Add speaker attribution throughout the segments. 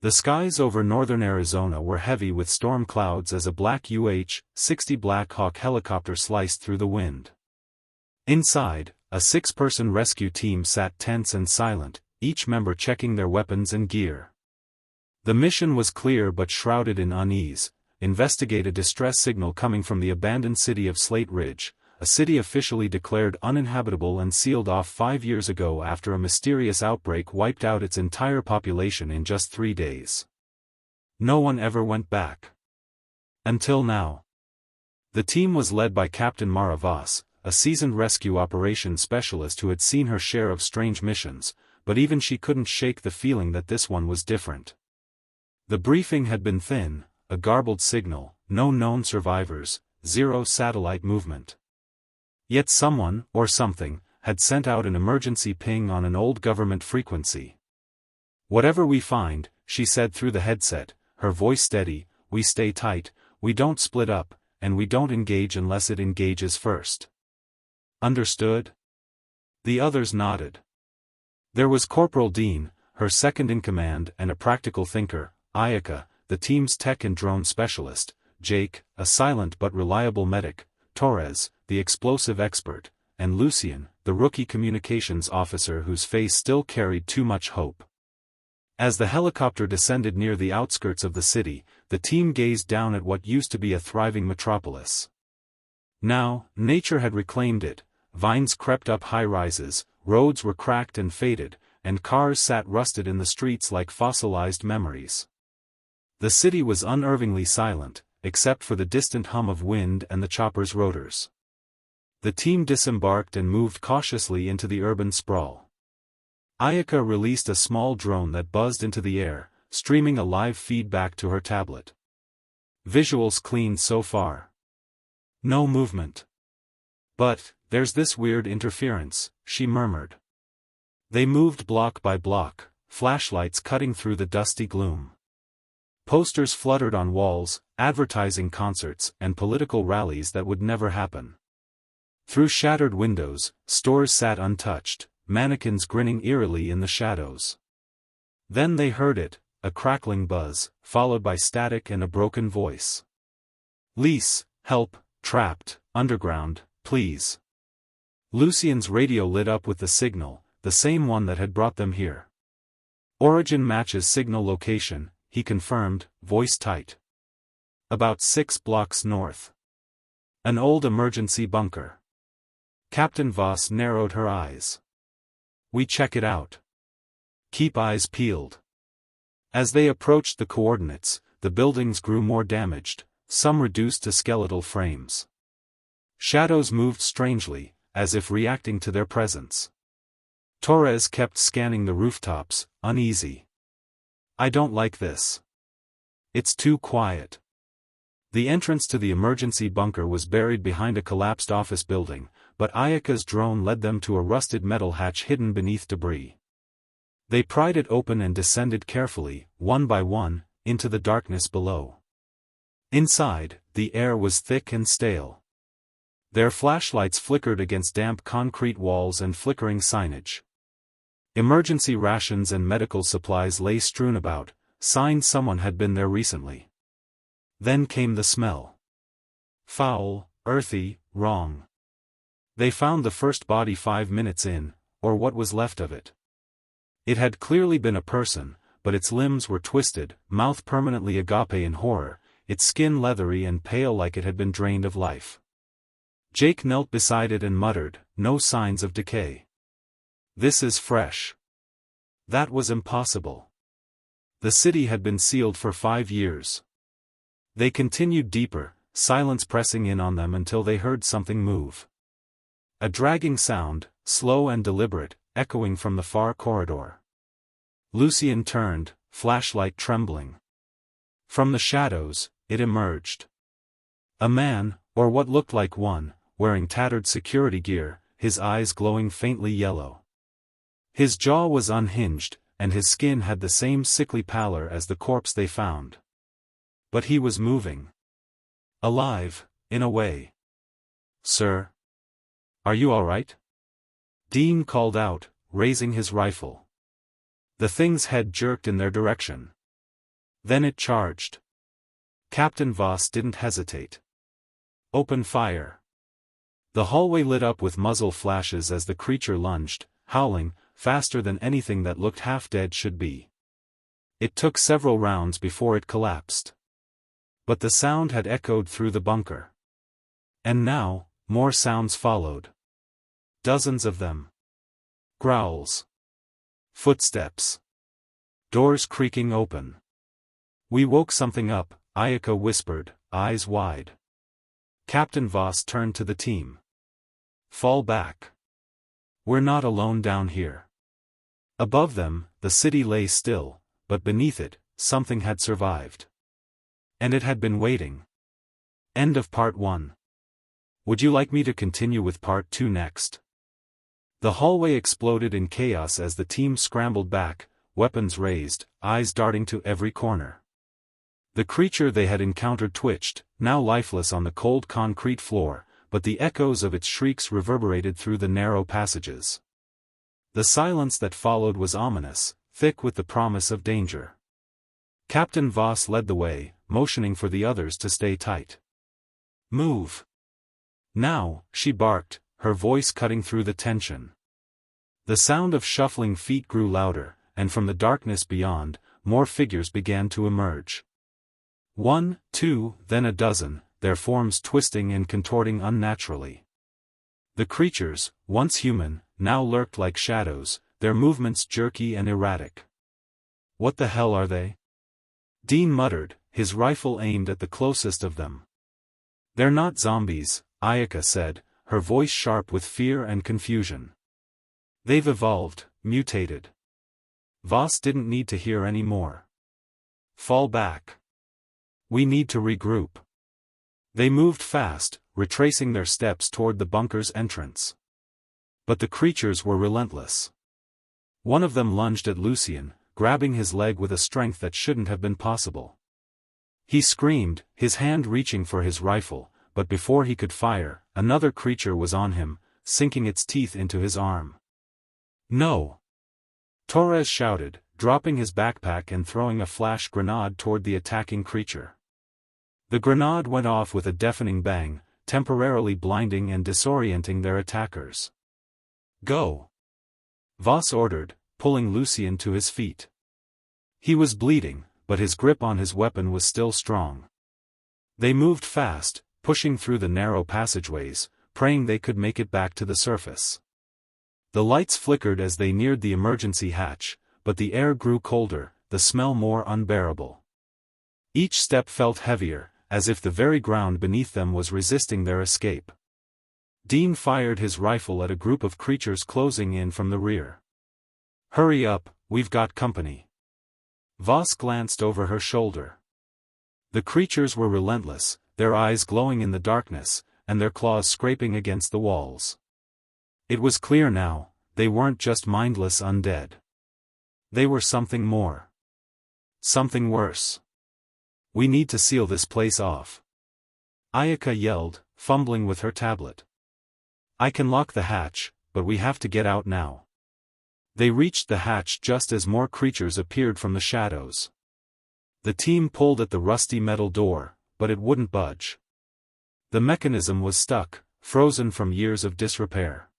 Speaker 1: The skies over northern Arizona were heavy with storm clouds as a black UH-60 Black Hawk helicopter sliced through the wind. Inside, a 6-person rescue team sat tense and silent, each member checking their weapons and gear. The mission was clear but shrouded in unease: investigate a distress signal coming from the abandoned city of Slate Ridge, a city officially declared uninhabitable and sealed off 5 years ago after a mysterious outbreak wiped out its entire population in just 3 days. No one ever went back. Until now. The team was led by Captain Mara Voss, a seasoned rescue operations specialist who had seen her share of strange missions, but even she couldn't shake the feeling that this one was different. The briefing had been thin, a garbled signal, no known survivors, zero satellite movement. Yet someone, or something, had sent out an emergency ping on an old government frequency. "Whatever we find," she said through the headset, her voice steady, "we stay tight, we don't split up, and we don't engage unless it engages first." "Understood?" The others nodded. There was Corporal Dean, her second-in-command and a practical thinker, Ayaka, the team's tech and drone specialist, Jake, a silent but reliable medic, Torres, the explosive expert, and Lucien, the rookie communications officer whose face still carried too much hope. As the helicopter descended near the outskirts of the city, the team gazed down at what used to be a thriving metropolis. Now, nature had reclaimed it, vines crept up high-rises, roads were cracked and faded, and cars sat rusted in the streets like fossilized memories. The city was unnervingly silent, except for the distant hum of wind and the chopper's rotors. The team disembarked and moved cautiously into the urban sprawl. Ayaka released a small drone that buzzed into the air, streaming a live feedback to her tablet. "Visuals clean so far. No movement. But, there's this weird interference," she murmured. They moved block by block, flashlights cutting through the dusty gloom. Posters fluttered on walls, advertising concerts and political rallies that would never happen. Through shattered windows, stores sat untouched, mannequins grinning eerily in the shadows. Then they heard it, a crackling buzz, followed by static and a broken voice. "Lise, help, trapped, underground, please." Lucien's radio lit up with the signal, the same one that had brought them here. "Origin matches signal location," he confirmed, voice tight. "About 6 blocks north. An old emergency bunker." Captain Voss narrowed her eyes. "We check it out. Keep eyes peeled." As they approached the coordinates, the buildings grew more damaged, some reduced to skeletal frames. Shadows moved strangely, as if reacting to their presence. Torres kept scanning the rooftops, uneasy. "I don't like this. It's too quiet." The entrance to the emergency bunker was buried behind a collapsed office building, but Ayaka's drone led them to a rusted metal hatch hidden beneath debris. They pried it open and descended carefully, one by one, into the darkness below. Inside, the air was thick and stale. Their flashlights flickered against damp concrete walls and flickering signage. Emergency rations and medical supplies lay strewn about, signs someone had been there recently. Then came the smell. Foul, earthy, wrong. They found the first body 5 minutes in, or what was left of it. It had clearly been a person, but its limbs were twisted, mouth permanently agape in horror, its skin leathery and pale like it had been drained of life. Jake knelt beside it and muttered, "No signs of decay. This is fresh." That was impossible. The city had been sealed for 5 years. They continued deeper, silence pressing in on them until they heard something move. A dragging sound, slow and deliberate, echoing from the far corridor. Lucien turned, flashlight trembling. From the shadows, it emerged. A man, or what looked like one, wearing tattered security gear, his eyes glowing faintly yellow. His jaw was unhinged, and his skin had the same sickly pallor as the corpse they found. But he was moving. Alive, in a way. "Sir? Are you all right?" Dean called out, raising his rifle. The thing's head jerked in their direction. Then it charged. Captain Voss didn't hesitate. Open fire. The hallway lit up with muzzle flashes as the creature lunged, howling, faster than anything that looked half dead should be. It took several rounds before it collapsed. But the sound had echoed through the bunker. And now, more sounds followed. Dozens of them. Growls. Footsteps. Doors creaking open. We woke something up, Ayaka whispered, eyes wide. Captain Voss turned to the team. Fall back. We're not alone down here. Above them, the city lay still, but beneath it, something had survived. And it had been waiting. End of Part 1. Would you like me to continue with Part 2 next? The hallway exploded in chaos as the team scrambled back, weapons raised, eyes darting to every corner. The creature they had encountered twitched, now lifeless on the cold concrete floor, but the echoes of its shrieks reverberated through the narrow passages. The silence that followed was ominous, thick with the promise of danger. Captain Voss led the way, motioning for the others to stay tight. Move! Now, she barked, her voice cutting through the tension. The sound of shuffling feet grew louder, and from the darkness beyond, more figures began to emerge. 1, 2, then a dozen, their forms twisting and contorting unnaturally. The creatures, once human, now lurked like shadows, their movements jerky and erratic. What the hell are they? Dean muttered, his rifle aimed at the closest of them. They're not zombies, Ayaka said, her voice sharp with fear and confusion. They've evolved, mutated. Voss didn't need to hear any more. Fall back. We need to regroup. They moved fast, retracing their steps toward the bunker's entrance. But the creatures were relentless. One of them lunged at Lucien, grabbing his leg with a strength that shouldn't have been possible. He screamed, his hand reaching for his rifle, but before he could fire, another creature was on him, sinking its teeth into his arm. No! Torres shouted, dropping his backpack and throwing a flash grenade toward the attacking creature. The grenade went off with a deafening bang, temporarily blinding and disorienting their attackers. Go! Voss ordered, pulling Lucien to his feet. He was bleeding, but his grip on his weapon was still strong. They moved fast, pushing through the narrow passageways, praying they could make it back to the surface. The lights flickered as they neared the emergency hatch, but the air grew colder, the smell more unbearable. Each step felt heavier, as if the very ground beneath them was resisting their escape. Dean fired his rifle at a group of creatures closing in from the rear. Hurry up, we've got company. Voss glanced over her shoulder. The creatures were relentless, their eyes glowing in the darkness, and their claws scraping against the walls. It was clear now, they weren't just mindless undead. They were something more. Something worse. We need to seal this place off. Ayaka yelled, fumbling with her tablet. I can lock the hatch, but we have to get out now. They reached the hatch just as more creatures appeared from the shadows. The team pulled at the rusty metal door, but it wouldn't budge. The mechanism was stuck, frozen from years of disrepair.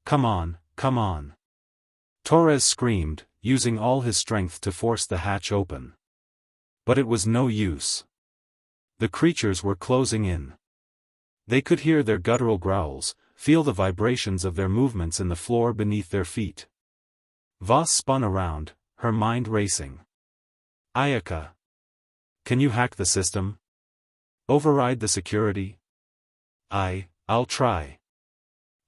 Speaker 1: Come on, come on. Torres screamed, using all his strength to force the hatch open. But it was no use. The creatures were closing in. They could hear their guttural growls, feel the vibrations of their movements in the floor beneath their feet. Voss spun around, her mind racing. Ayaka. Can you hack the system? Override the security? I'll try.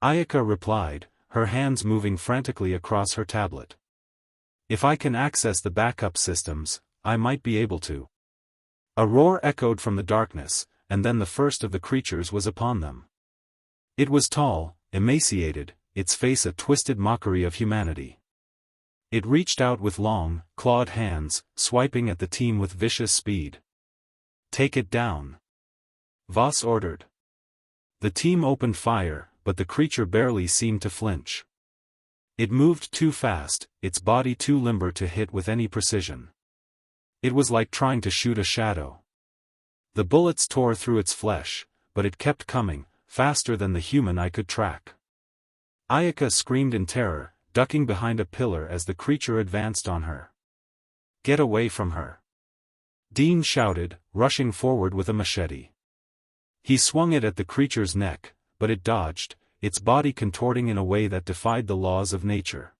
Speaker 1: Ayaka replied, her hands moving frantically across her tablet. If I can access the backup systems, I might be able to. A roar echoed from the darkness, and then the first of the creatures was upon them. It was tall, emaciated, its face a twisted mockery of humanity. It reached out with long, clawed hands, swiping at the team with vicious speed. Take it down. Voss ordered. The team opened fire, but the creature barely seemed to flinch. It moved too fast, its body too limber to hit with any precision. It was like trying to shoot a shadow. The bullets tore through its flesh, but it kept coming, faster than the human eye could track. Ayaka screamed in terror, ducking behind a pillar as the creature advanced on her. "Get away from her!" Dean shouted, rushing forward with a machete. He swung it at the creature's neck, but it dodged, its body contorting in a way that defied the laws of nature.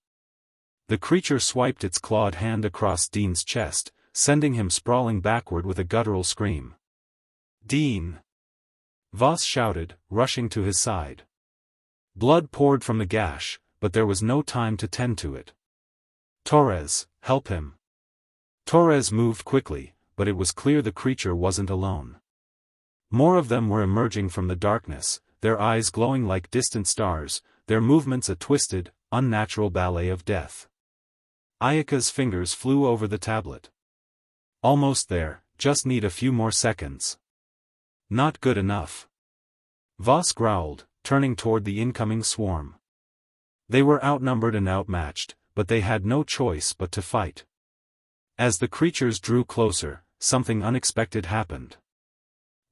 Speaker 1: The creature swiped its clawed hand across Dean's chest, sending him sprawling backward with a guttural scream. "Dean!" Voss shouted, rushing to his side. Blood poured from the gash, but there was no time to tend to it. "Torres, help him!" Torres moved quickly, but it was clear the creature wasn't alone. More of them were emerging from the darkness, their eyes glowing like distant stars, their movements a twisted, unnatural ballet of death. Ayaka's fingers flew over the tablet. "Almost there, just need a few more seconds." "Not good enough." Voss growled, turning toward the incoming swarm. They were outnumbered and outmatched, but they had no choice but to fight. As the creatures drew closer, something unexpected happened.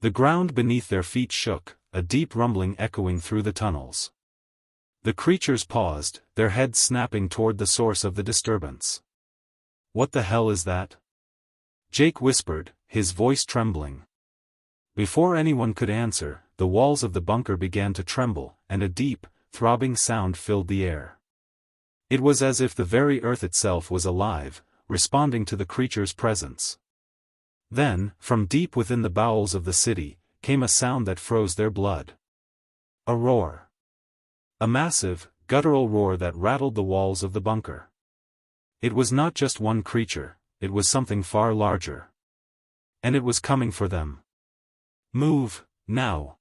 Speaker 1: The ground beneath their feet shook, a deep rumbling echoing through the tunnels. The creatures paused, their heads snapping toward the source of the disturbance. "What the hell is that?" Jake whispered, his voice trembling. Before anyone could answer, the walls of the bunker began to tremble, and a deep, throbbing sound filled the air. It was as if the very earth itself was alive, responding to the creature's presence. Then, from deep within the bowels of the city, came a sound that froze their blood. A roar. A massive, guttural roar that rattled the walls of the bunker. It was not just one creature, it was something far larger. And it was coming for them. "Move, now!"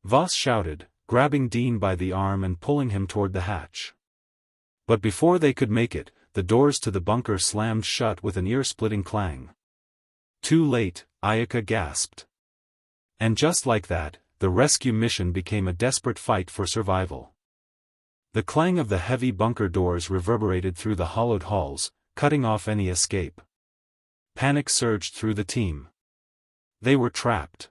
Speaker 1: Voss shouted, grabbing Dean by the arm and pulling him toward the hatch. But before they could make it, the doors to the bunker slammed shut with an ear-splitting clang. "Too late," Ayaka gasped. And just like that, the rescue mission became a desperate fight for survival. The clang of the heavy bunker doors reverberated through the hollowed halls, cutting off any escape. Panic surged through the team. They were trapped.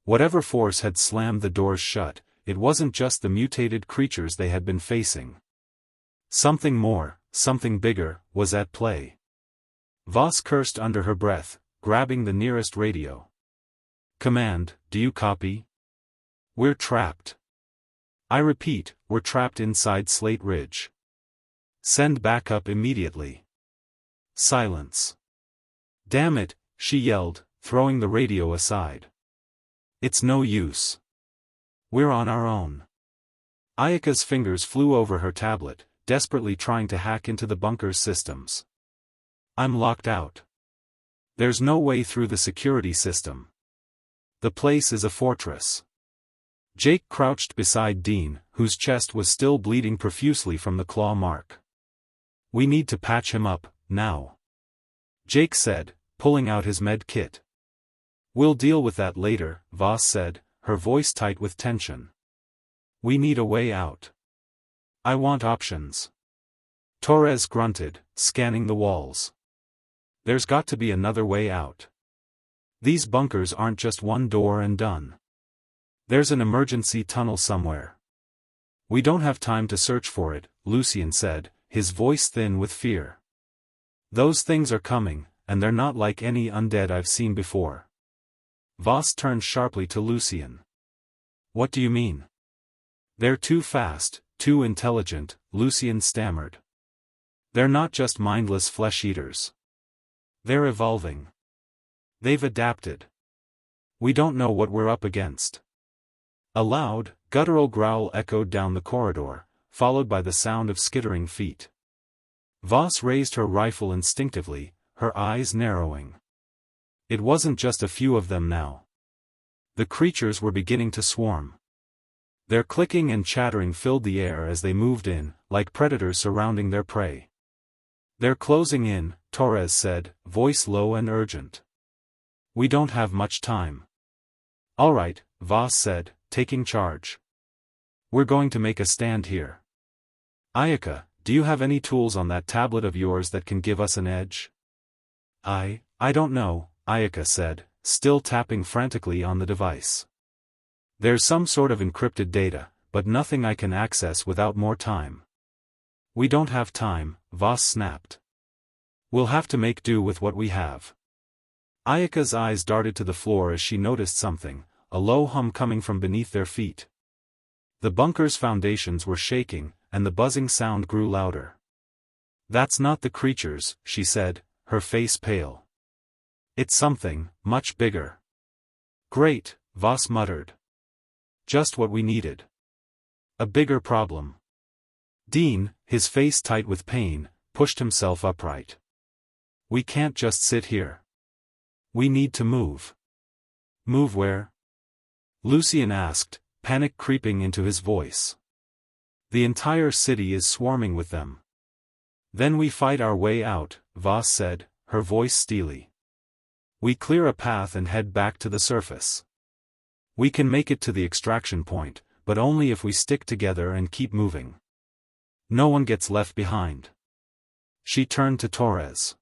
Speaker 1: Whatever force had slammed the doors shut, it wasn't just the mutated creatures they had been facing. Something more, something bigger, was at play. Voss cursed under her breath, grabbing the nearest radio. "Command, do you copy? We're trapped. I repeat, we're trapped inside Slate Ridge. Send backup immediately." Silence. "Damn it," she yelled, throwing the radio aside. "It's no use. We're on our own." Ayaka's fingers flew over her tablet, desperately trying to hack into the bunker's systems. "I'm locked out. There's no way through the security system. The place is a fortress." Jake crouched beside Dean, whose chest was still bleeding profusely from the claw mark. "We need to patch him up, now," Jake said, pulling out his med kit. "We'll deal with that later," Voss said, her voice tight with tension. "We need a way out. I want options." Torres grunted, scanning the walls. "There's got to be another way out. These bunkers aren't just one door and done. There's an emergency tunnel somewhere." "We don't have time to search for it," Lucien said, his voice thin with fear. "Those things are coming, and they're not like any undead I've seen before." Voss turned sharply to Lucien. "What do you mean?" "They're too fast, too intelligent," Lucien stammered. "They're not just mindless flesh-eaters. They're evolving. They've adapted. We don't know what we're up against." A loud, guttural growl echoed down the corridor, followed by the sound of skittering feet. Voss raised her rifle instinctively, her eyes narrowing. It wasn't just a few of them now. The creatures were beginning to swarm. Their clicking and chattering filled the air as they moved in, like predators surrounding their prey. "They're closing in," Torres said, voice low and urgent. "We don't have much time." "All right," Voss said, taking charge. "We're going to make a stand here. Ayaka, do you have any tools on that tablet of yours that can give us an edge?" I don't know, Ayaka said, still tapping frantically on the device. There's some sort of encrypted data, but nothing I can access without more time. We don't have time, Voss snapped. We'll have to make do with what we have. Ayaka's eyes darted to the floor as she noticed something, a low hum coming from beneath their feet. The bunker's foundations were shaking, and the buzzing sound grew louder. That's not the creatures, she said, her face pale. It's something, much bigger. Great, Voss muttered. Just what we needed. A bigger problem. Dean, his face tight with pain, pushed himself upright. We can't just sit here. We need to move. Move where? Lucien asked, panic creeping into his voice. The entire city is swarming with them. Then we fight our way out, Voss said, her voice steely. We clear a path and head back to the surface. We can make it to the extraction point, but only if we stick together and keep moving. No one gets left behind. She turned to Torres.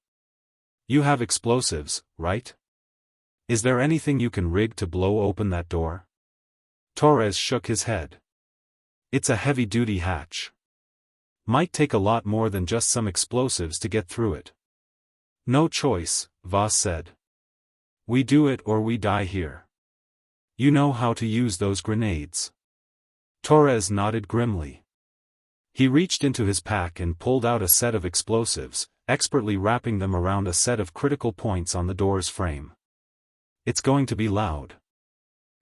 Speaker 1: You have explosives, right? Is there anything you can rig to blow open that door? Torres shook his head. It's a heavy-duty hatch. Might take a lot more than just some explosives to get through it. No choice, Voss said. We do it or we die here. You know how to use those grenades. Torres nodded grimly. He reached into his pack and pulled out a set of explosives, expertly wrapping them around a set of critical points on the door's frame. It's going to be loud.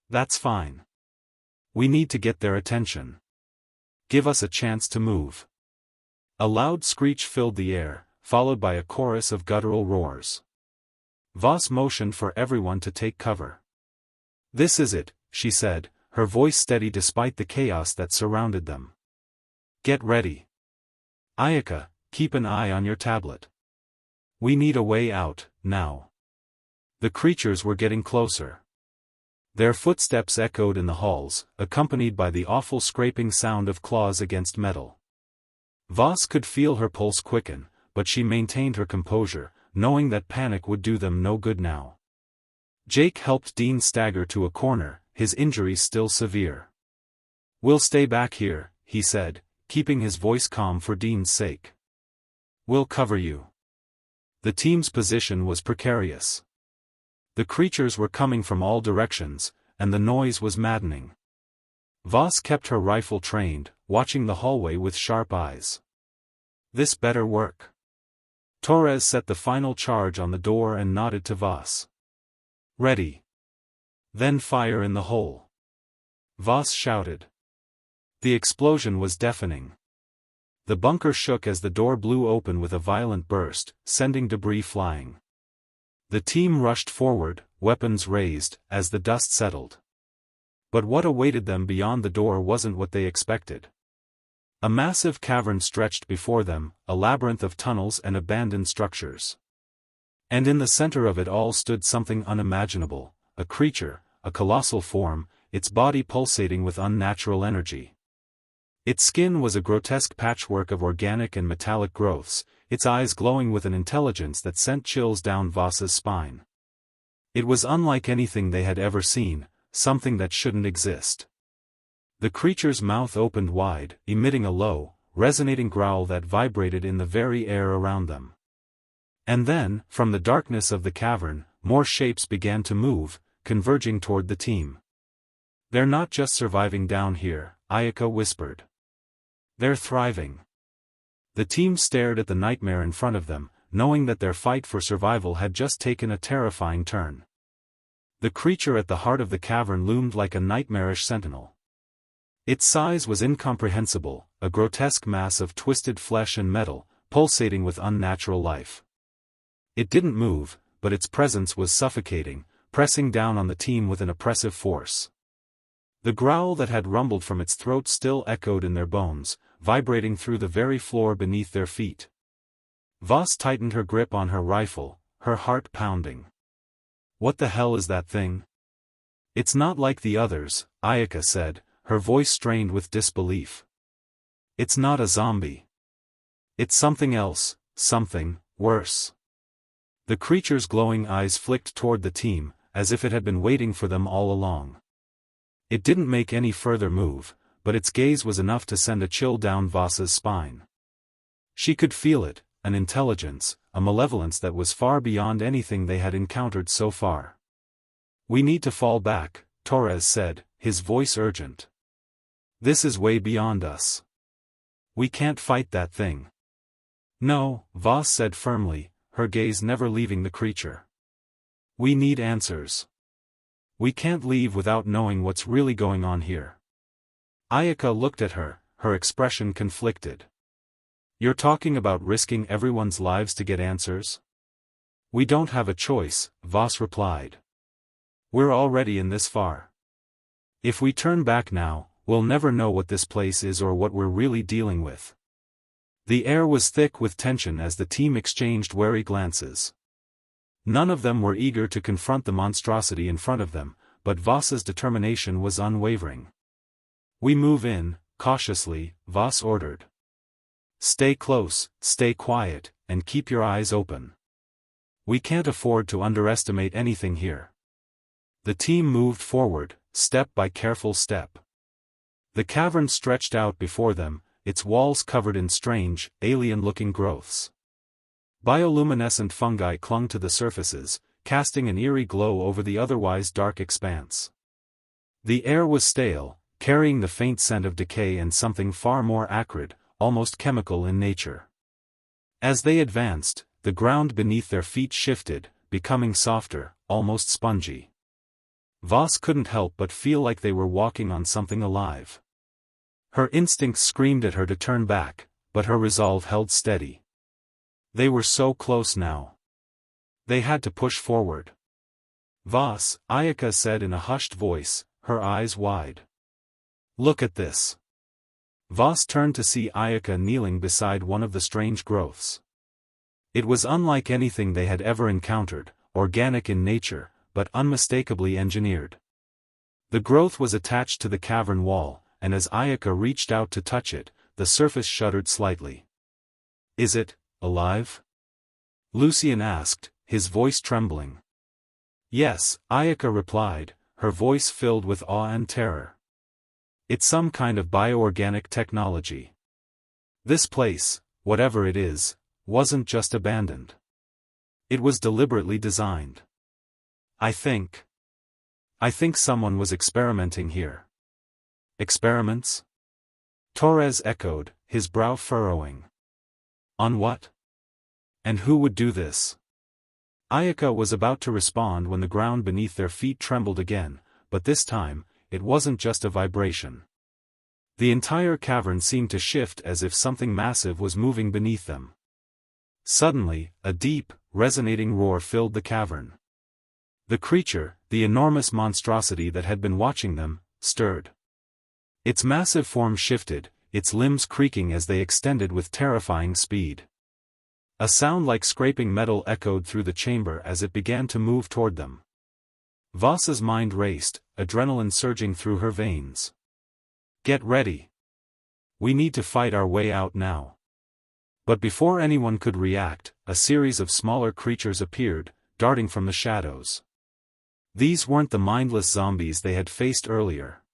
Speaker 1: That's fine. We need to get their attention. Give us a chance to move. A loud screech filled the air, followed by a chorus of guttural roars. Voss motioned for everyone to take cover. This is it, she said, her voice steady despite the chaos that surrounded them. Get ready. Ayaka, keep an eye on your tablet. We need a way out, now. The creatures were getting closer. Their footsteps echoed in the halls, accompanied by the awful scraping sound of claws against metal. Voss could feel her pulse quicken, but she maintained her composure, knowing that panic would do them no good now. Jake helped Dean stagger to a corner, his injuries still severe. We'll stay back here, he said, keeping his voice calm for Dean's sake. We'll cover you. The team's position was precarious. The creatures were coming from all directions, and the noise was maddening. Voss kept her rifle trained, watching the hallway with sharp eyes. This better work. Torres set the final charge on the door and nodded to Voss. Ready. Then fire in the hole. Voss shouted. The explosion was deafening. The bunker shook as the door blew open with a violent burst, sending debris flying. The team rushed forward, weapons raised, as the dust settled. But what awaited them beyond the door wasn't what they expected. A massive cavern stretched before them, a labyrinth of tunnels and abandoned structures. And in the center of it all stood something unimaginable, a creature, a colossal form, its body pulsating with unnatural energy. Its skin was a grotesque patchwork of organic and metallic growths, its eyes glowing with an intelligence that sent chills down Voss's spine. It was unlike anything they had ever seen, something that shouldn't exist. The creature's mouth opened wide, emitting a low, resonating growl that vibrated in the very air around them. And then, from the darkness of the cavern, more shapes began to move, converging toward the team. They're not just surviving down here, Ayaka whispered. They're thriving. The team stared at the nightmare in front of them, knowing that their fight for survival had just taken a terrifying turn. The creature at the heart of the cavern loomed like a nightmarish sentinel. Its size was incomprehensible, a grotesque mass of twisted flesh and metal, pulsating with unnatural life. It didn't move, but its presence was suffocating, pressing down on the team with an oppressive force. The growl that had rumbled from its throat still echoed in their bones, vibrating through the very floor beneath their feet. Voss tightened her grip on her rifle, her heart pounding. What the hell is that thing? It's not like the others, Ayaka said, her voice strained with disbelief. It's not a zombie. It's something else, something worse. The creature's glowing eyes flicked toward the team, as if it had been waiting for them all along. It didn't make any further move, but its gaze was enough to send a chill down Voss's spine. She could feel it, an intelligence, a malevolence that was far beyond anything they had encountered so far. "We need to fall back," Torres said, his voice urgent. "This is way beyond us. We can't fight that thing." "No," Voss said firmly, her gaze never leaving the creature. "We need answers. We can't leave without knowing what's really going on here." Ayaka looked at her, her expression conflicted. "You're talking about risking everyone's lives to get answers?" "We don't have a choice," Voss replied. "We're already in this far. If we turn back now, we'll never know what this place is or what we're really dealing with." The air was thick with tension as the team exchanged wary glances. None of them were eager to confront the monstrosity in front of them, but Voss's determination was unwavering. "We move in," cautiously, Voss ordered. "Stay close, stay quiet, and keep your eyes open. We can't afford to underestimate anything here." The team moved forward, step by careful step. The cavern stretched out before them, its walls covered in strange, alien-looking growths. Bioluminescent fungi clung to the surfaces, casting an eerie glow over the otherwise dark expanse. The air was stale, carrying the faint scent of decay and something far more acrid, almost chemical in nature. As they advanced, the ground beneath their feet shifted, becoming softer, almost spongy. Voss couldn't help but feel like they were walking on something alive. Her instincts screamed at her to turn back, but her resolve held steady. They were so close now. They had to push forward. "Voss," Ayaka said in a hushed voice, her eyes wide. "Look at this." Voss turned to see Ayaka kneeling beside one of the strange growths. It was unlike anything they had ever encountered, organic in nature, but unmistakably engineered. The growth was attached to the cavern wall, and as Ayaka reached out to touch it, the surface shuddered slightly. "Is it alive?" Lucien asked, his voice trembling. "Yes," Ayaka replied, her voice filled with awe and terror. "It's some kind of bioorganic technology. This place, whatever it is, wasn't just abandoned. It was deliberately designed. I think someone was experimenting here." "Experiments?" Torres echoed, his brow furrowing. "On what? And who would do this?" Ayaka was about to respond when the ground beneath their feet trembled again, but this time, it wasn't just a vibration. The entire cavern seemed to shift as if something massive was moving beneath them. Suddenly, a deep, resonating roar filled the cavern. The creature, the enormous monstrosity that had been watching them, stirred. Its massive form shifted, its limbs creaking as they extended with terrifying speed. A sound like scraping metal echoed through the chamber as it began to move toward them. Voss's mind raced, adrenaline surging through her veins. "Get ready. We need to fight our way out now." But before anyone could react, a series of smaller creatures appeared, darting from the shadows. These weren't the mindless zombies they had faced earlier.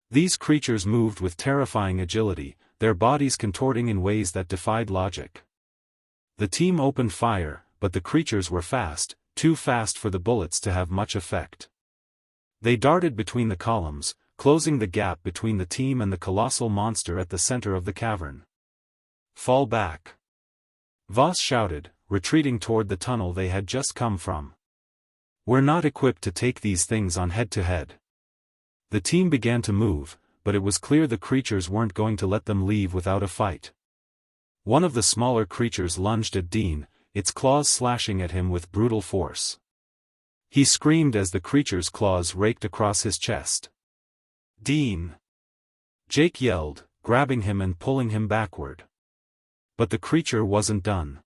Speaker 1: These creatures moved with terrifying agility, their bodies contorting in ways that defied logic. The team opened fire, but the creatures were fast, too fast for the bullets to have much effect. They darted between the columns, closing the gap between the team and the colossal monster at the center of the cavern. "Fall back!" Voss shouted, retreating toward the tunnel they had just come from. "We're not equipped to take these things on head-to-head." The team began to move, but it was clear the creatures weren't going to let them leave without a fight. One of the smaller creatures lunged at Dean, its claws slashing at him with brutal force. He screamed as the creature's claws raked across his chest. "Dean!" Jake yelled, grabbing him and pulling him backward. But the creature wasn't done.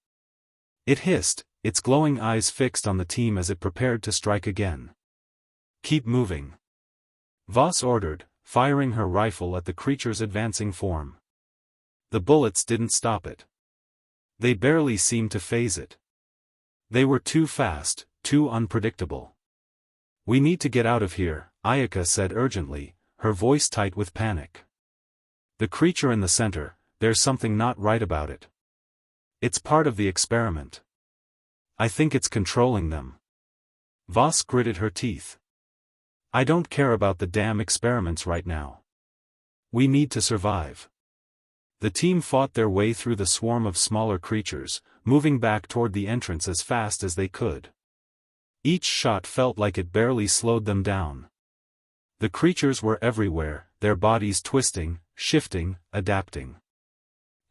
Speaker 1: It hissed, its glowing eyes fixed on the team as it prepared to strike again. "Keep moving," Voss ordered, firing her rifle at the creature's advancing form. The bullets didn't stop it. They barely seemed to faze it. They were too fast, too unpredictable. "We need to get out of here," Ayaka said urgently, her voice tight with panic. "The creature in the center, there's something not right about it. It's part of the experiment. I think it's controlling them." Voss gritted her teeth. "I don't care about the damn experiments right now. We need to survive." The team fought their way through the swarm of smaller creatures, moving back toward the entrance as fast as they could. Each shot felt like it barely slowed them down. The creatures were everywhere, their bodies twisting, shifting, adapting.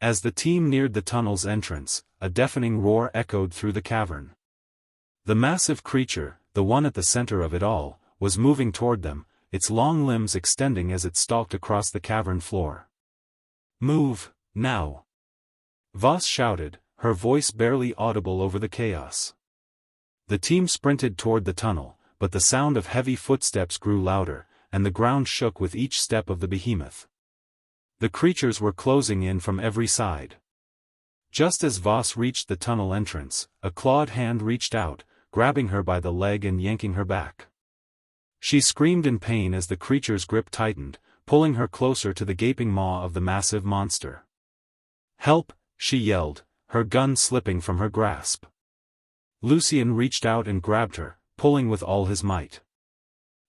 Speaker 1: As the team neared the tunnel's entrance, a deafening roar echoed through the cavern. The massive creature, the one at the center of it all, was moving toward them, its long limbs extending as it stalked across the cavern floor. "Move, now!" Voss shouted, her voice barely audible over the chaos. The team sprinted toward the tunnel, but the sound of heavy footsteps grew louder, and the ground shook with each step of the behemoth. The creatures were closing in from every side. Just as Voss reached the tunnel entrance, a clawed hand reached out, grabbing her by the leg and yanking her back. She screamed in pain as the creature's grip tightened, pulling her closer to the gaping maw of the massive monster. "Help!" she yelled, her gun slipping from her grasp. Lucien reached out and grabbed her, pulling with all his might.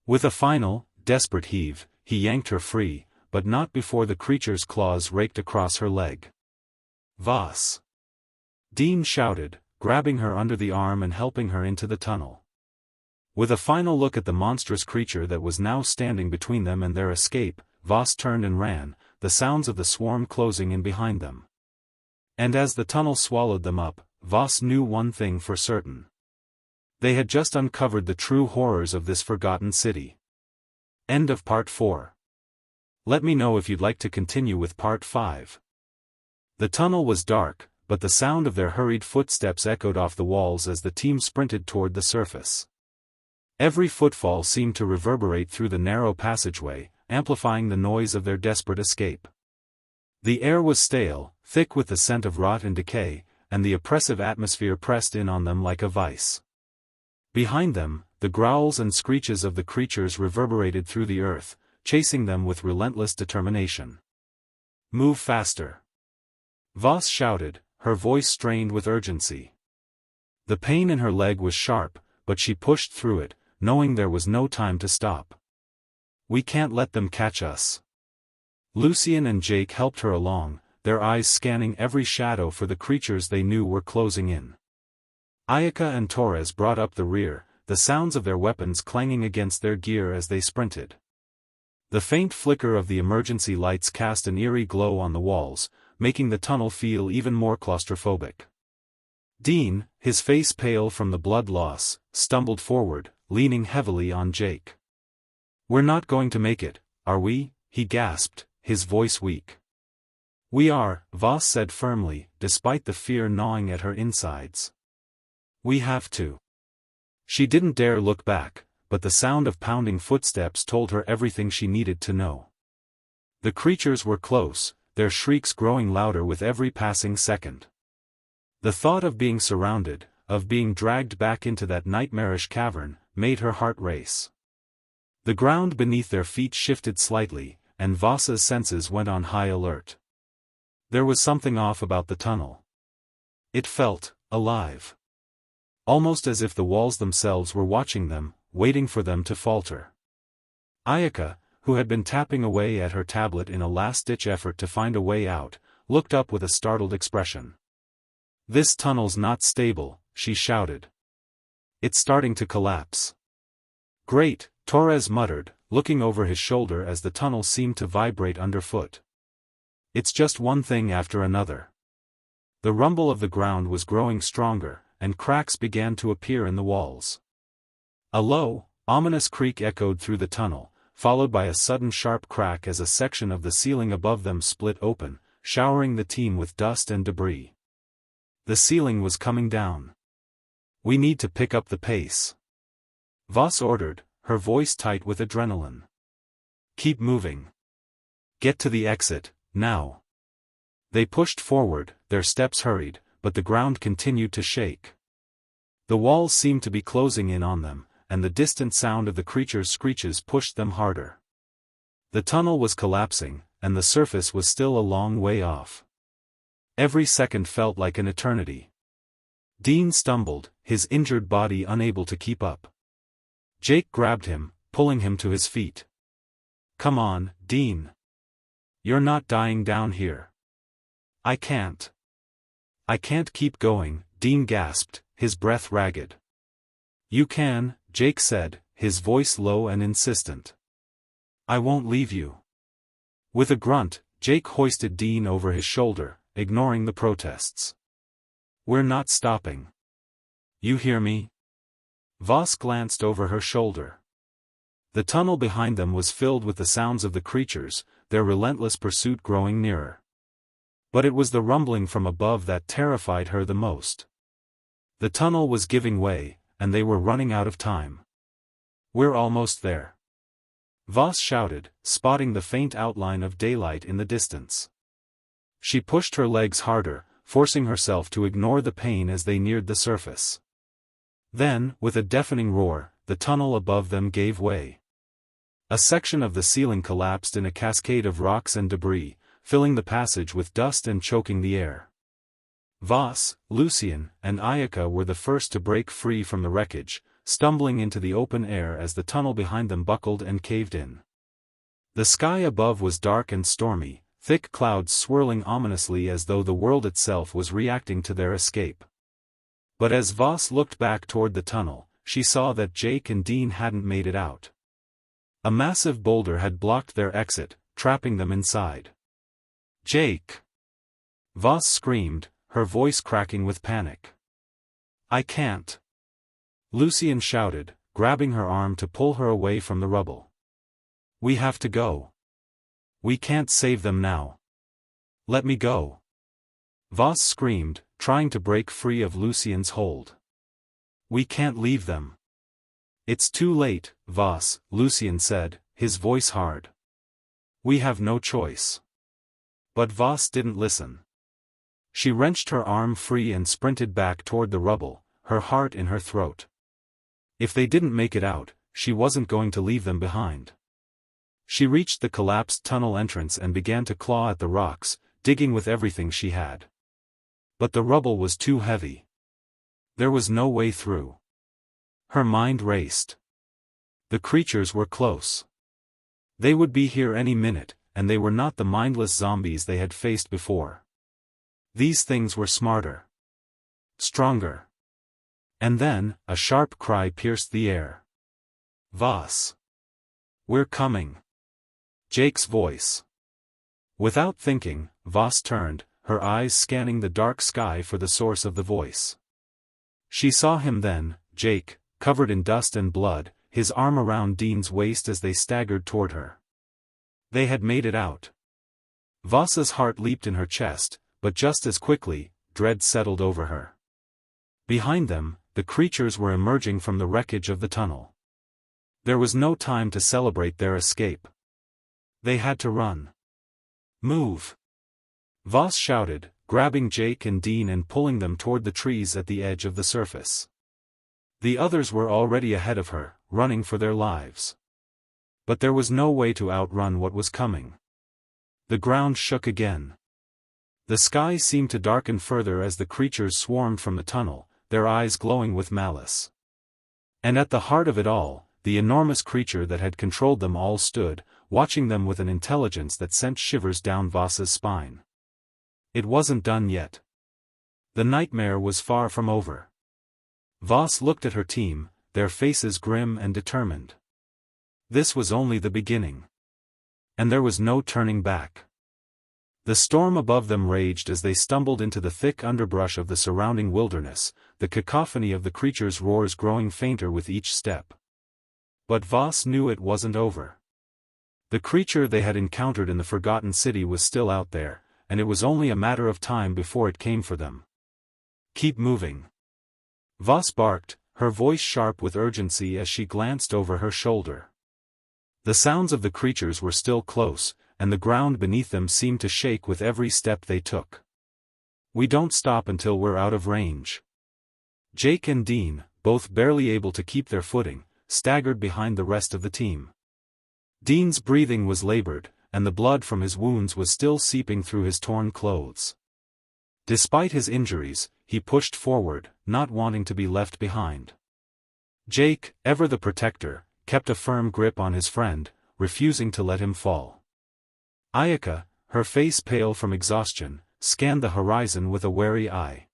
Speaker 1: With a final, desperate heave, he yanked her free, but not before the creature's claws raked across her leg. "Voss!" Dean shouted, grabbing her under the arm and helping her into the tunnel. With a final look at the monstrous creature that was now standing between them and their escape, Voss turned and ran, the sounds of the swarm closing in behind them. And as the tunnel swallowed them up, Voss knew one thing for certain. They had just uncovered the true horrors of this forgotten city. End of Part 4. Let me know if you'd like to continue with Part 5. The tunnel was dark, but the sound of their hurried footsteps echoed off the walls as the team sprinted toward the surface. Every footfall seemed to reverberate through the narrow passageway, amplifying the noise of their desperate escape. The air was stale, thick with the scent of rot and decay, and the oppressive atmosphere pressed in on them like a vice. Behind them, the growls and screeches of the creatures reverberated through the earth, chasing them with relentless determination. "Move faster!" Voss shouted, her voice strained with urgency. The pain in her leg was sharp, but she pushed through it, knowing there was no time to stop. "We can't let them catch us." Lucien and Jake helped her along, their eyes scanning every shadow for the creatures they knew were closing in. Ayaka and Torres brought up the rear, the sounds of their weapons clanging against their gear as they sprinted. The faint flicker of the emergency lights cast an eerie glow on the walls, making the tunnel feel even more claustrophobic. Dean, his face pale from the blood loss, stumbled forward, leaning heavily on Jake. "We're not going to make it, are we?" he gasped, his voice weak. "We are," Voss said firmly, despite the fear gnawing at her insides. "We have to." She didn't dare look back, but the sound of pounding footsteps told her everything she needed to know. The creatures were close, their shrieks growing louder with every passing second. The thought of being surrounded, of being dragged back into that nightmarish cavern, made her heart race. The ground beneath their feet shifted slightly, and Voss's senses went on high alert. There was something off about the tunnel. It felt alive. Almost as if the walls themselves were watching them, waiting for them to falter. Ayaka, who had been tapping away at her tablet in a last-ditch effort to find a way out, looked up with a startled expression. "This tunnel's not stable," she shouted. "It's starting to collapse." "Great," Torres muttered, looking over his shoulder as the tunnel seemed to vibrate underfoot. "It's just one thing after another." The rumble of the ground was growing stronger, and cracks began to appear in the walls. A low, ominous creak echoed through the tunnel, followed by a sudden sharp crack as a section of the ceiling above them split open, showering the team with dust and debris. The ceiling was coming down. "We need to pick up the pace," Voss ordered, her voice tight with adrenaline. "Keep moving. Get to the exit, now." They pushed forward, their steps hurried, but the ground continued to shake. The walls seemed to be closing in on them, and the distant sound of the creature's screeches pushed them harder. The tunnel was collapsing, and the surface was still a long way off. Every second felt like an eternity. Dean stumbled, his injured body unable to keep up. Jake grabbed him, pulling him to his feet. "Come on, Dean. You're not dying down here." I can't keep going," Dean gasped, his breath ragged. "You can," Jake said, his voice low and insistent. "I won't leave you." With a grunt, Jake hoisted Dean over his shoulder, ignoring the protests. "We're not stopping. You hear me?" Voss glanced over her shoulder. The tunnel behind them was filled with the sounds of the creatures, their relentless pursuit growing nearer. But it was the rumbling from above that terrified her the most. The tunnel was giving way, and they were running out of time. "We're almost there," Voss shouted, spotting the faint outline of daylight in the distance. She pushed her legs harder, forcing herself to ignore the pain as they neared the surface. Then, with a deafening roar, the tunnel above them gave way. A section of the ceiling collapsed in a cascade of rocks and debris, filling the passage with dust and choking the air. Voss, Lucien, and Ayaka were the first to break free from the wreckage, stumbling into the open air as the tunnel behind them buckled and caved in. The sky above was dark and stormy, thick clouds swirling ominously as though the world itself was reacting to their escape. But as Voss looked back toward the tunnel, she saw that Jake and Dean hadn't made it out. A massive boulder had blocked their exit, trapping them inside. "Jake!" Voss screamed, her voice cracking with panic. "I can't!" Lucien shouted, grabbing her arm to pull her away from the rubble. "We have to go. We can't save them now. Let me go!" Voss screamed, trying to break free of Lucien's hold. "We can't leave them." "It's too late, Voss," Lucien said, his voice hard. "We have no choice." But Voss didn't listen. She wrenched her arm free and sprinted back toward the rubble, her heart in her throat. If they didn't make it out, she wasn't going to leave them behind. She reached the collapsed tunnel entrance and began to claw at the rocks, digging with everything she had. But the rubble was too heavy. There was no way through. Her mind raced. The creatures were close. They would be here any minute, and they were not the mindless zombies they had faced before. These things were smarter. Stronger. And then, a sharp cry pierced the air. "Voss! We're coming!" Jake's voice. Without thinking, Voss turned, her eyes scanning the dark sky for the source of the voice. She saw him then, Jake, covered in dust and blood, his arm around Dean's waist as they staggered toward her. They had made it out. Voss's heart leaped in her chest, but just as quickly, dread settled over her. Behind them, the creatures were emerging from the wreckage of the tunnel. There was no time to celebrate their escape. They had to run. "Move!" Voss shouted, grabbing Jake and Dean and pulling them toward the trees at the edge of the surface. The others were already ahead of her, running for their lives. But there was no way to outrun what was coming. The ground shook again. The sky seemed to darken further as the creatures swarmed from the tunnel, their eyes glowing with malice. And at the heart of it all, the enormous creature that had controlled them all stood, watching them with an intelligence that sent shivers down Voss's spine. It wasn't done yet. The nightmare was far from over. Voss looked at her team, their faces grim and determined. This was only the beginning. And there was no turning back. The storm above them raged as they stumbled into the thick underbrush of the surrounding wilderness, the cacophony of the creature's roars growing fainter with each step. But Voss knew it wasn't over. The creature they had encountered in the Forgotten City was still out there, and it was only a matter of time before it came for them. "Keep moving!" Voss barked, her voice sharp with urgency as she glanced over her shoulder. The sounds of the creatures were still close, and the ground beneath them seemed to shake with every step they took. "We don't stop until we're out of range." Jake and Dean, both barely able to keep their footing, staggered behind the rest of the team. Dean's breathing was labored, and the blood from his wounds was still seeping through his torn clothes. Despite his injuries, he pushed forward, not wanting to be left behind. Jake, ever the protector, kept a firm grip on his friend, refusing to let him fall. Ayaka, her face pale from exhaustion, scanned the horizon with a wary eye.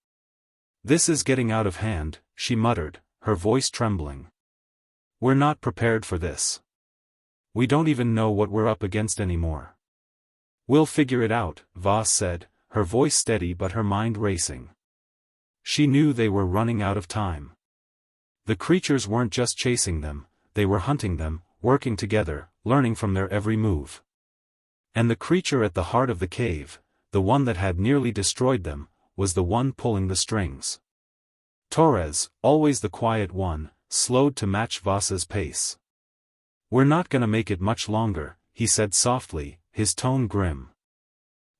Speaker 1: "This is getting out of hand," she muttered, her voice trembling. "We're not prepared for this. We don't even know what we're up against anymore." "We'll figure it out," Voss said, her voice steady but her mind racing. She knew they were running out of time. The creatures weren't just chasing them, they were hunting them, working together, learning from their every move. And the creature at the heart of the cave, the one that had nearly destroyed them, was the one pulling the strings. Torres, always the quiet one, slowed to match Voss's pace. "We're not gonna make it much longer," he said softly, his tone grim.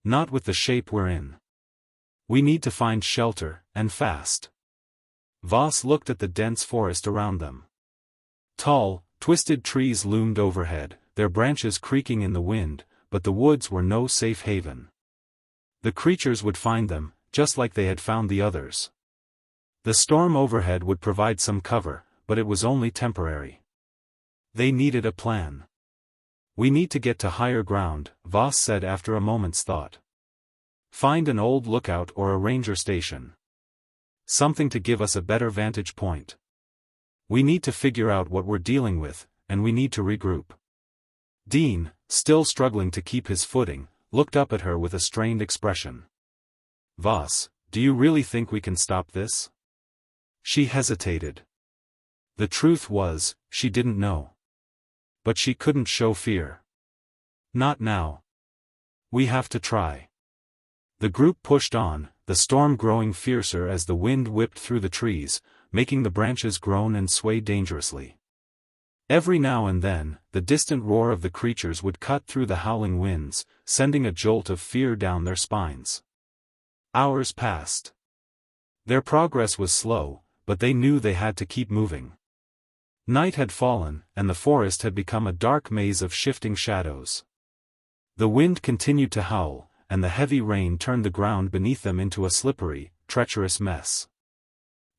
Speaker 1: "Not with the shape we're in. We need to find shelter, and fast." Voss looked at the dense forest around them. Tall, twisted trees loomed overhead, their branches creaking in the wind, but the woods were no safe haven. The creatures would find them, just like they had found the others. The storm overhead would provide some cover, but it was only temporary. They needed a plan. "We need to get to higher ground," Voss said after a moment's thought. "Find an old lookout or a ranger station. Something to give us a better vantage point. We need to figure out what we're dealing with, and we need to regroup." Dean, still struggling to keep his footing, looked up at her with a strained expression. "Voss, do you really think we can stop this?" She hesitated. The truth was, she didn't know. But she couldn't show fear. "Not now. We have to try." The group pushed on, the storm growing fiercer as the wind whipped through the trees, making the branches groan and sway dangerously. Every now and then, the distant roar of the creatures would cut through the howling winds, sending a jolt of fear down their spines. Hours passed. Their progress was slow, but they knew they had to keep moving. Night had fallen, and the forest had become a dark maze of shifting shadows. The wind continued to howl, and the heavy rain turned the ground beneath them into a slippery, treacherous mess.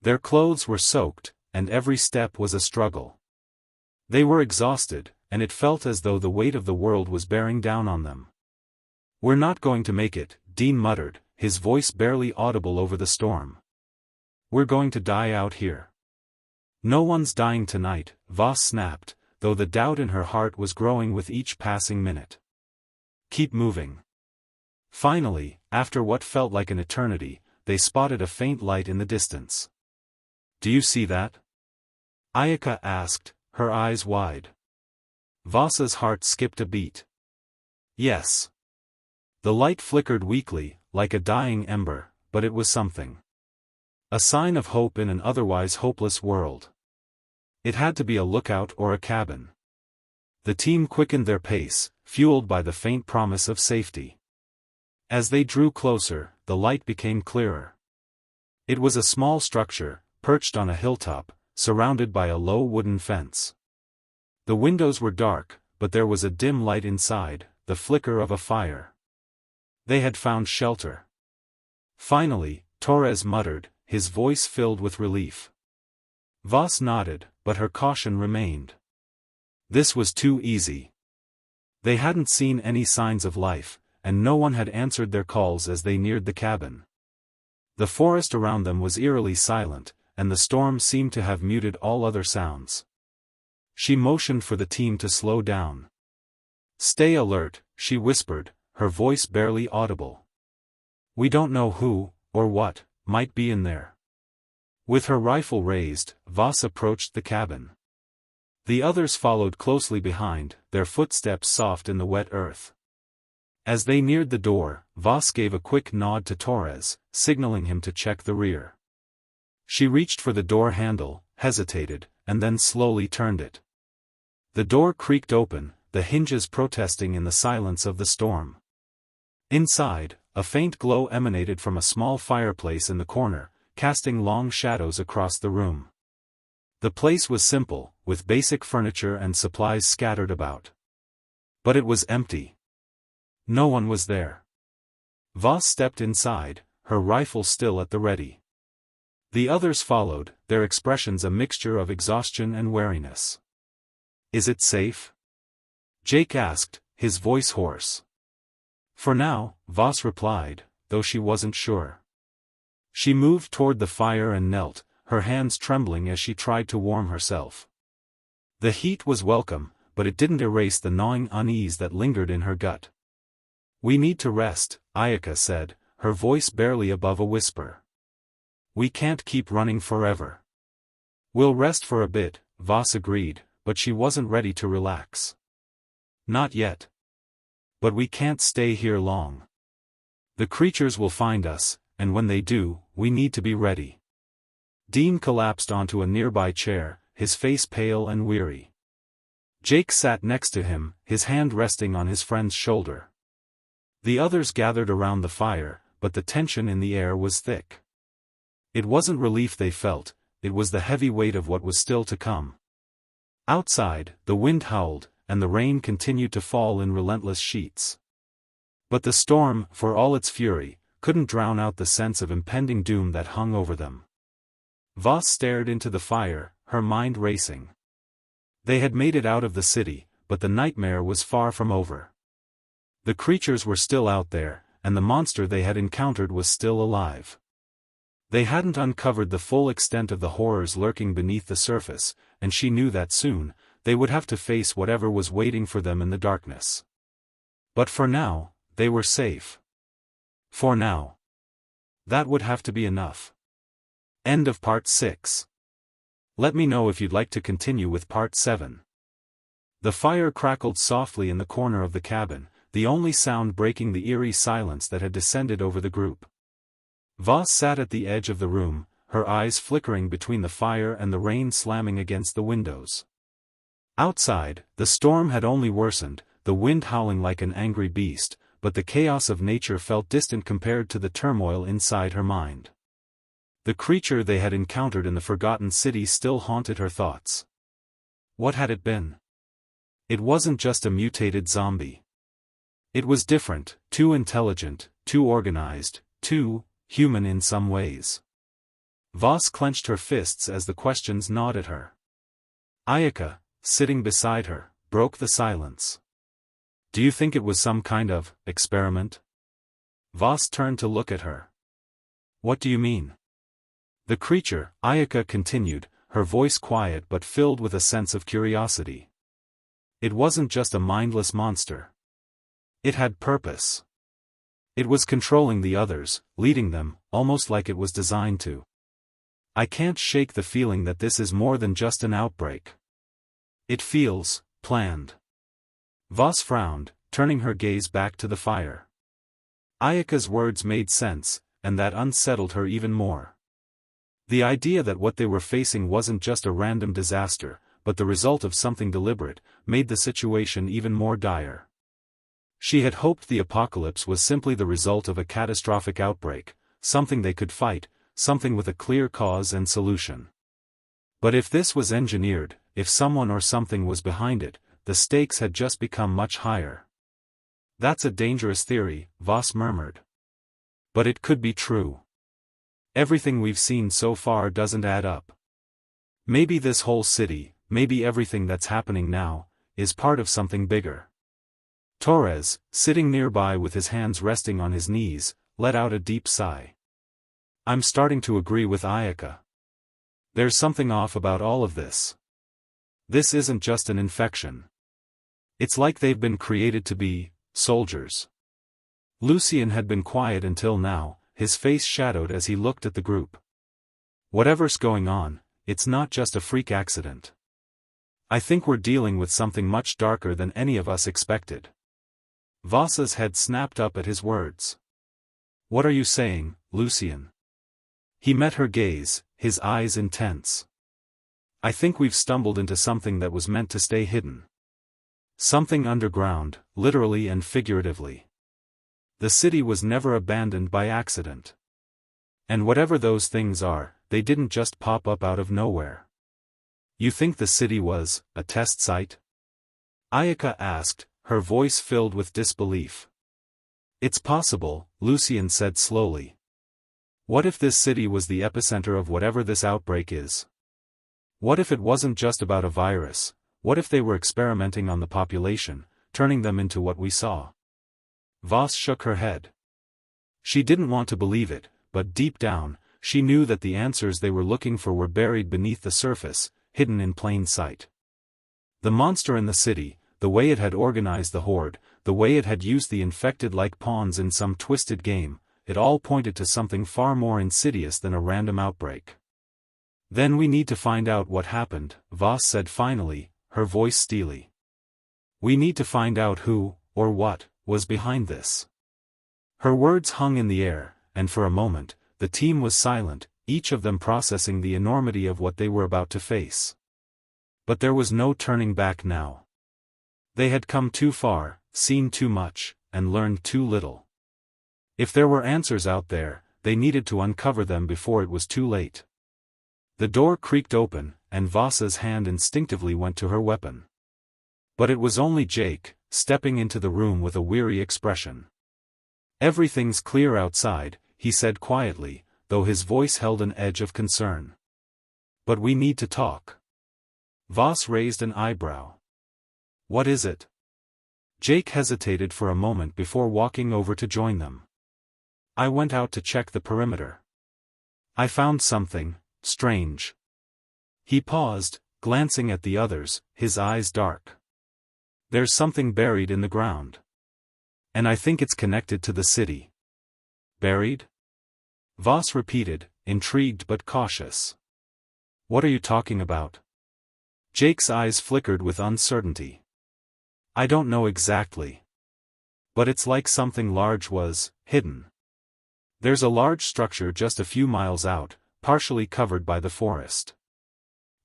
Speaker 1: Their clothes were soaked, and every step was a struggle. They were exhausted, and it felt as though the weight of the world was bearing down on them. "We're not going to make it," Dean muttered, his voice barely audible over the storm. "We're going to die out here." "No one's dying tonight," Voss snapped, though the doubt in her heart was growing with each passing minute. "Keep moving." Finally, after what felt like an eternity, they spotted a faint light in the distance. "Do you see that?" Ayaka asked, her eyes wide. Voss's heart skipped a beat. "Yes." The light flickered weakly, like a dying ember, but it was something. A sign of hope in an otherwise hopeless world. It had to be a lookout or a cabin. The team quickened their pace, fueled by the faint promise of safety. As they drew closer, the light became clearer. It was a small structure, perched on a hilltop, surrounded by a low wooden fence. The windows were dark, but there was a dim light inside, the flicker of a fire. They had found shelter. Finally, Torres muttered, his voice filled with relief. Voss nodded, but her caution remained. This was too easy. They hadn't seen any signs of life, and no one had answered their calls as they neared the cabin. The forest around them was eerily silent, and the storm seemed to have muted all other sounds. She motioned for the team to slow down. "Stay alert," she whispered, her voice barely audible. "We don't know who, or what, might be in there." With her rifle raised, Voss approached the cabin. The others followed closely behind, their footsteps soft in the wet earth. As they neared the door, Voss gave a quick nod to Torres, signaling him to check the rear. She reached for the door handle, hesitated, and then slowly turned it. The door creaked open, the hinges protesting in the silence of the storm. Inside, a faint glow emanated from a small fireplace in the corner, casting long shadows across the room. The place was simple, with basic furniture and supplies scattered about. But it was empty. No one was there. Voss stepped inside, her rifle still at the ready. The others followed, their expressions a mixture of exhaustion and wariness. "Is it safe?" Jake asked, his voice hoarse. "For now," Voss replied, though she wasn't sure. She moved toward the fire and knelt, her hands trembling as she tried to warm herself. The heat was welcome, but it didn't erase the gnawing unease that lingered in her gut. "We need to rest," Ayaka said, her voice barely above a whisper. "We can't keep running forever." "We'll rest for a bit," Voss agreed, but she wasn't ready to relax. "Not yet. But we can't stay here long. The creatures will find us, and when they do, we need to be ready." Dean collapsed onto a nearby chair, his face pale and weary. Jake sat next to him, his hand resting on his friend's shoulder. The others gathered around the fire, but the tension in the air was thick. It wasn't relief they felt, it was the heavy weight of what was still to come. Outside, the wind howled, and the rain continued to fall in relentless sheets. But the storm, for all its fury, couldn't drown out the sense of impending doom that hung over them. Voss stared into the fire, her mind racing. They had made it out of the city, but the nightmare was far from over. The creatures were still out there, and the monster they had encountered was still alive. They hadn't uncovered the full extent of the horrors lurking beneath the surface, and she knew that soon, they would have to face whatever was waiting for them in the darkness. But for now, they were safe. For now. That would have to be enough. End of Part 6. Let me know if you'd like to continue with Part 7. The fire crackled softly in the corner of the cabin, the only sound breaking the eerie silence that had descended over the group. Voss sat at the edge of the room, her eyes flickering between the fire and the rain slamming against the windows. Outside, the storm had only worsened, the wind howling like an angry beast, but the chaos of nature felt distant compared to the turmoil inside her mind. The creature they had encountered in the forgotten city still haunted her thoughts. What had it been? It wasn't just a mutated zombie. It was different, too intelligent, too organized, too human in some ways. Voss clenched her fists as the questions gnawed at her. Ayaka, sitting beside her, broke the silence. "Do you think it was some kind of experiment?" Voss turned to look at her. "What do you mean?" "The creature," Ayaka continued, her voice quiet but filled with a sense of curiosity. "It wasn't just a mindless monster. It had purpose. It was controlling the others, leading them, almost like it was designed to. I can't shake the feeling that this is more than just an outbreak. It feels planned." Voss frowned, turning her gaze back to the fire. Ayaka's words made sense, and that unsettled her even more. The idea that what they were facing wasn't just a random disaster, but the result of something deliberate, made the situation even more dire. She had hoped the apocalypse was simply the result of a catastrophic outbreak, something they could fight, something with a clear cause and solution. But if this was engineered, if someone or something was behind it, the stakes had just become much higher. "That's a dangerous theory," Voss murmured. "But it could be true. Everything we've seen so far doesn't add up. Maybe this whole city, maybe everything that's happening now, is part of something bigger." Torres, sitting nearby with his hands resting on his knees, let out a deep sigh. "I'm starting to agree with Ayaka. There's something off about all of this. This isn't just an infection. It's like they've been created to be soldiers." Lucien had been quiet until now, his face shadowed as he looked at the group. "Whatever's going on, it's not just a freak accident. I think we're dealing with something much darker than any of us expected." Voss's head snapped up at his words. "What are you saying, Lucien?" He met her gaze, his eyes intense. "I think we've stumbled into something that was meant to stay hidden. Something underground, literally and figuratively. The city was never abandoned by accident. And whatever those things are, they didn't just pop up out of nowhere. You think the city was a test site? Ayaka asked, her voice filled with disbelief. It's possible, Lucian said slowly. What if this city was the epicenter of whatever this outbreak is? What if it wasn't just about a virus? What if they were experimenting on the population, turning them into what we saw? Voss shook her head. She didn't want to believe it, but deep down, she knew that the answers they were looking for were buried beneath the surface, hidden in plain sight. The monster in the city, the way it had organized the horde, the way it had used the infected like pawns in some twisted game, it all pointed to something far more insidious than a random outbreak. Then we need to find out what happened, Voss said finally, her voice steely. We need to find out who, or what, was behind this. Her words hung in the air, and for a moment, the team was silent, each of them processing the enormity of what they were about to face. But there was no turning back now. They had come too far, seen too much, and learned too little. If there were answers out there, they needed to uncover them before it was too late. The door creaked open, and Voss's hand instinctively went to her weapon. But it was only Jake, stepping into the room with a weary expression. Everything's clear outside, he said quietly, though his voice held an edge of concern. But we need to talk. Voss raised an eyebrow. What is it? Jake hesitated for a moment before walking over to join them. I went out to check the perimeter. I found something strange. He paused, glancing at the others, his eyes dark. There's something buried in the ground. And I think it's connected to the city. Buried? Voss repeated, intrigued but cautious. What are you talking about? Jake's eyes flickered with uncertainty. I don't know exactly. But it's like something large was hidden. There's a large structure just a few miles out, partially covered by the forest.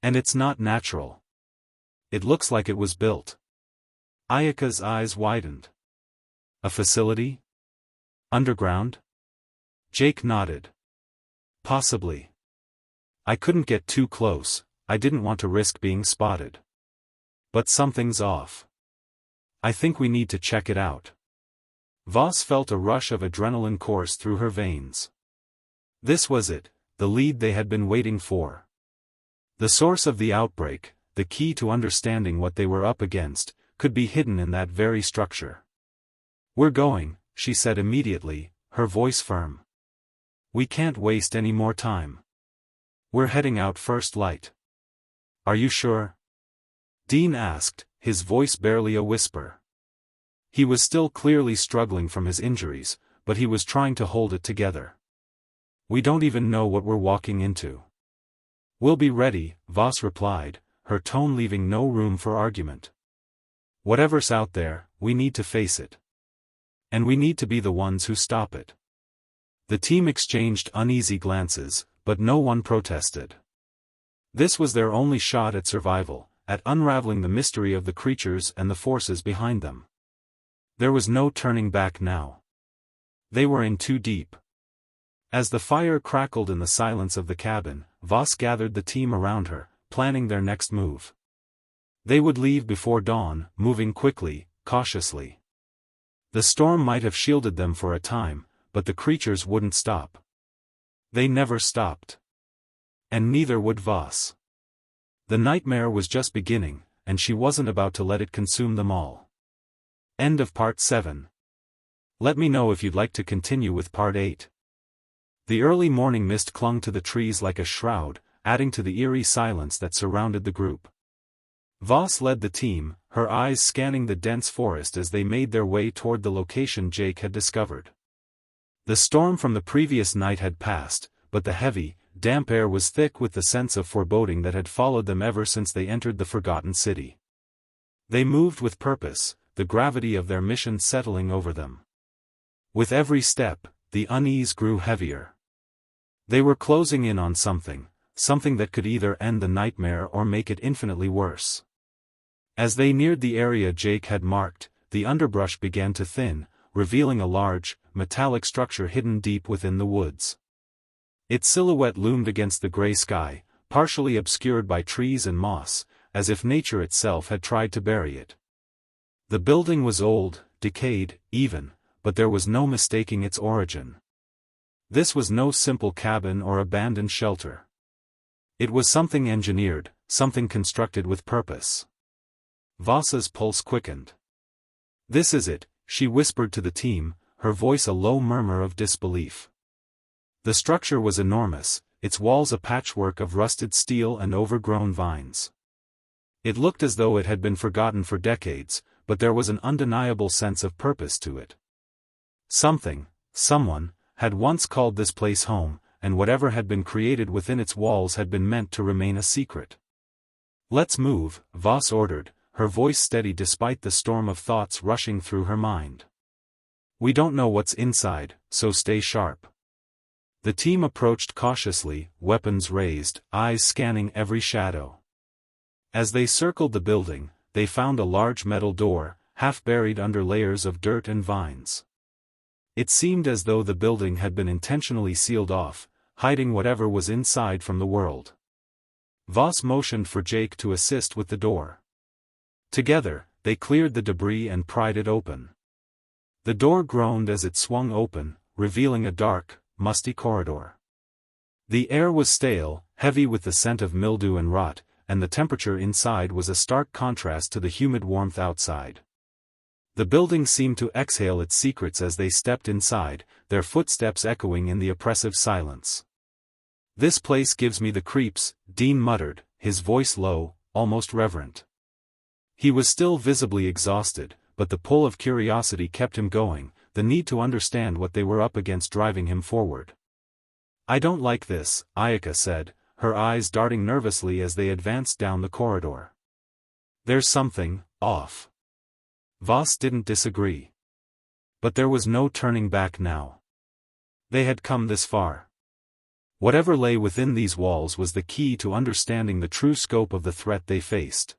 Speaker 1: And it's not natural. It looks like it was built. Ayaka's eyes widened. A facility? Underground? Jake nodded. Possibly. I couldn't get too close, I didn't want to risk being spotted. But something's off. I think we need to check it out. Voss felt a rush of adrenaline course through her veins. This was it, the lead they had been waiting for. The source of the outbreak, the key to understanding what they were up against, could be hidden in that very structure. We're going, she said immediately, her voice firm. We can't waste any more time. We're heading out first light. Are you sure? Dean asked, his voice barely a whisper. He was still clearly struggling from his injuries, but he was trying to hold it together. We don't even know what we're walking into. We'll be ready, Voss replied, her tone leaving no room for argument. Whatever's out there, we need to face it. And we need to be the ones who stop it. The team exchanged uneasy glances, but no one protested. This was their only shot at survival, at unraveling the mystery of the creatures and the forces behind them. There was no turning back now. They were in too deep. As the fire crackled in the silence of the cabin, Voss gathered the team around her, planning their next move. They would leave before dawn, moving quickly, cautiously. The storm might have shielded them for a time, but the creatures wouldn't stop. They never stopped. And neither would Voss. The nightmare was just beginning, and she wasn't about to let it consume them all. End of Part 7. Let me know if you'd like to continue with Part 8. The early morning mist clung to the trees like a shroud, adding to the eerie silence that surrounded the group. Voss led the team, her eyes scanning the dense forest as they made their way toward the location Jake had discovered. The storm from the previous night had passed, but the heavy, damp air was thick with the sense of foreboding that had followed them ever since they entered the forgotten city. They moved with purpose, the gravity of their mission settling over them. With every step, the unease grew heavier. They were closing in on something that could either end the nightmare or make it infinitely worse. As they neared the area Jake had marked, the underbrush began to thin, revealing a large, metallic structure hidden deep within the woods. Its silhouette loomed against the gray sky, partially obscured by trees and moss, as if nature itself had tried to bury it. The building was old, decayed, even, but there was no mistaking its origin. This was no simple cabin or abandoned shelter. It was something engineered, something constructed with purpose. Vasa's pulse quickened. "This is it," she whispered to the team, her voice a low murmur of disbelief. The structure was enormous, its walls a patchwork of rusted steel and overgrown vines. It looked as though it had been forgotten for decades, but there was an undeniable sense of purpose to it. Someone, had once called this place home, and whatever had been created within its walls had been meant to remain a secret. "Let's move," Voss ordered, her voice steady despite the storm of thoughts rushing through her mind. "We don't know what's inside, so stay sharp." The team approached cautiously, weapons raised, eyes scanning every shadow. As they circled the building, they found a large metal door, half buried under layers of dirt and vines. It seemed as though the building had been intentionally sealed off, hiding whatever was inside from the world. Voss motioned for Jake to assist with the door. Together, they cleared the debris and pried it open. The door groaned as it swung open, revealing a dark, musty corridor. The air was stale, heavy with the scent of mildew and rot, and the temperature inside was a stark contrast to the humid warmth outside. The building seemed to exhale its secrets as they stepped inside, their footsteps echoing in the oppressive silence. "This place gives me the creeps," Dean muttered, his voice low, almost reverent. He was still visibly exhausted, but the pull of curiosity kept him going, the need to understand what they were up against driving him forward. "I don't like this," Ayaka said, her eyes darting nervously as they advanced down the corridor. "There's something off." Voss didn't disagree. But there was no turning back now. They had come this far. Whatever lay within these walls was the key to understanding the true scope of the threat they faced.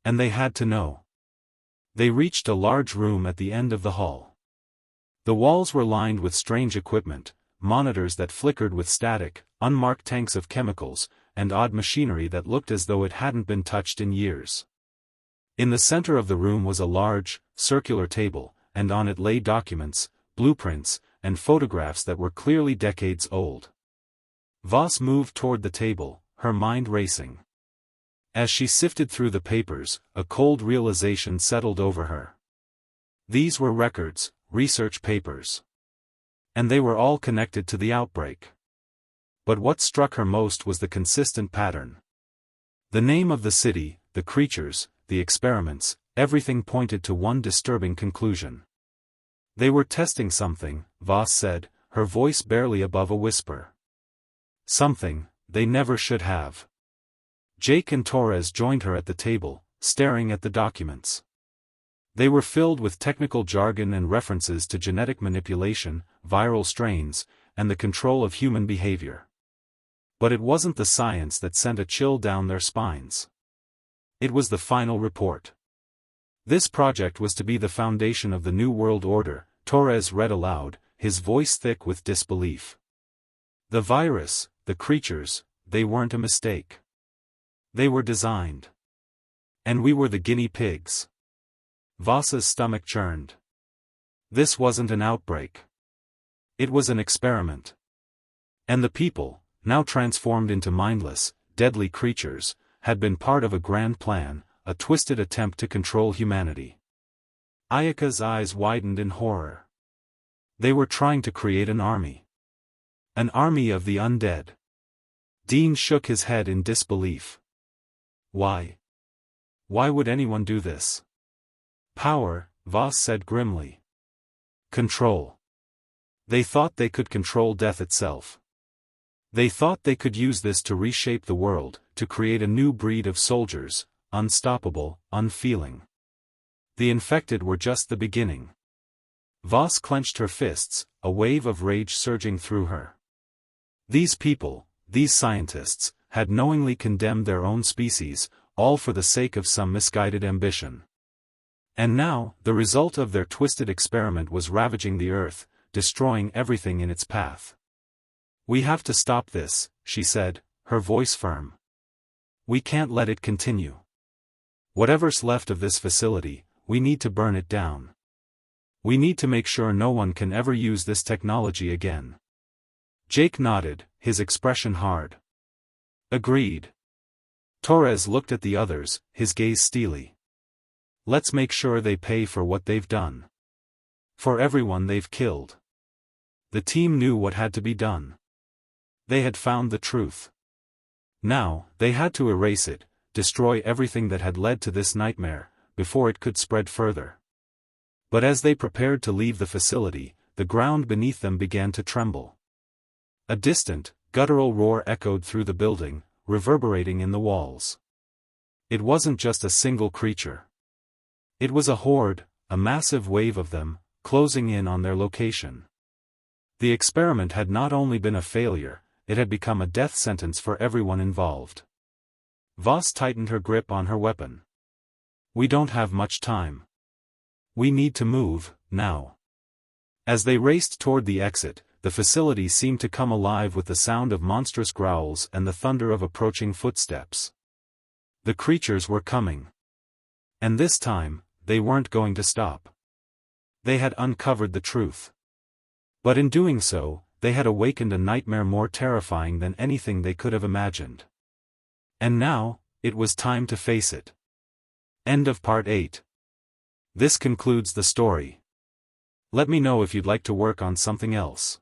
Speaker 1: And they had to know. They reached a large room at the end of the hall. The walls were lined with strange equipment, monitors that flickered with static, unmarked tanks of chemicals, and odd machinery that looked as though it hadn't been touched in years. In the center of the room was a large, circular table, and on it lay documents, blueprints, and photographs that were clearly decades old. Voss moved toward the table, her mind racing. As she sifted through the papers, a cold realization settled over her. These were records, research papers. And they were all connected to the outbreak. But what struck her most was the consistent pattern. The name of the city, the creatures, the experiments, everything pointed to one disturbing conclusion. They were testing something, Voss said, her voice barely above a whisper. Something they never should have. Jake and Torres joined her at the table, staring at the documents. They were filled with technical jargon and references to genetic manipulation, viral strains, and the control of human behavior. But it wasn't the science that sent a chill down their spines. It was the final report. This project was to be the foundation of the New World Order, Torres read aloud, his voice thick with disbelief. The virus, the creatures, they weren't a mistake. They were designed. And we were the guinea pigs. Voss's stomach churned. This wasn't an outbreak. It was an experiment. And the people, now transformed into mindless, deadly creatures, had been part of a grand plan, a twisted attempt to control humanity. Ayaka's eyes widened in horror. They were trying to create an army. An army of the undead. Dean shook his head in disbelief. Why? Why would anyone do this? Power, Voss said grimly. Control. They thought they could control death itself. They thought they could use this to reshape the world, to create a new breed of soldiers, unstoppable, unfeeling. The infected were just the beginning. Voss clenched her fists, a wave of rage surging through her. These people, these scientists, had knowingly condemned their own species, all for the sake of some misguided ambition. And now, the result of their twisted experiment was ravaging the earth, destroying everything in its path. "We have to stop this," she said, her voice firm. "We can't let it continue. Whatever's left of this facility, we need to burn it down. We need to make sure no one can ever use this technology again." Jake nodded, his expression hard. "Agreed." Torres looked at the others, his gaze steely. "Let's make sure they pay for what they've done. For everyone they've killed." The team knew what had to be done. They had found the truth. Now, they had to erase it, destroy everything that had led to this nightmare, before it could spread further. But as they prepared to leave the facility, the ground beneath them began to tremble. A distant, guttural roar echoed through the building, reverberating in the walls. It wasn't just a single creature. It was a horde, a massive wave of them, closing in on their location. The experiment had not only been a failure, it had become a death sentence for everyone involved. Voss tightened her grip on her weapon. "We don't have much time. We need to move, now." As they raced toward the exit, the facility seemed to come alive with the sound of monstrous growls and the thunder of approaching footsteps. The creatures were coming. And this time, they weren't going to stop. They had uncovered the truth. But in doing so, they had awakened a nightmare more terrifying than anything they could have imagined. And now, it was time to face it. End of Part 8. This concludes the story. Let me know if you'd like to work on something else.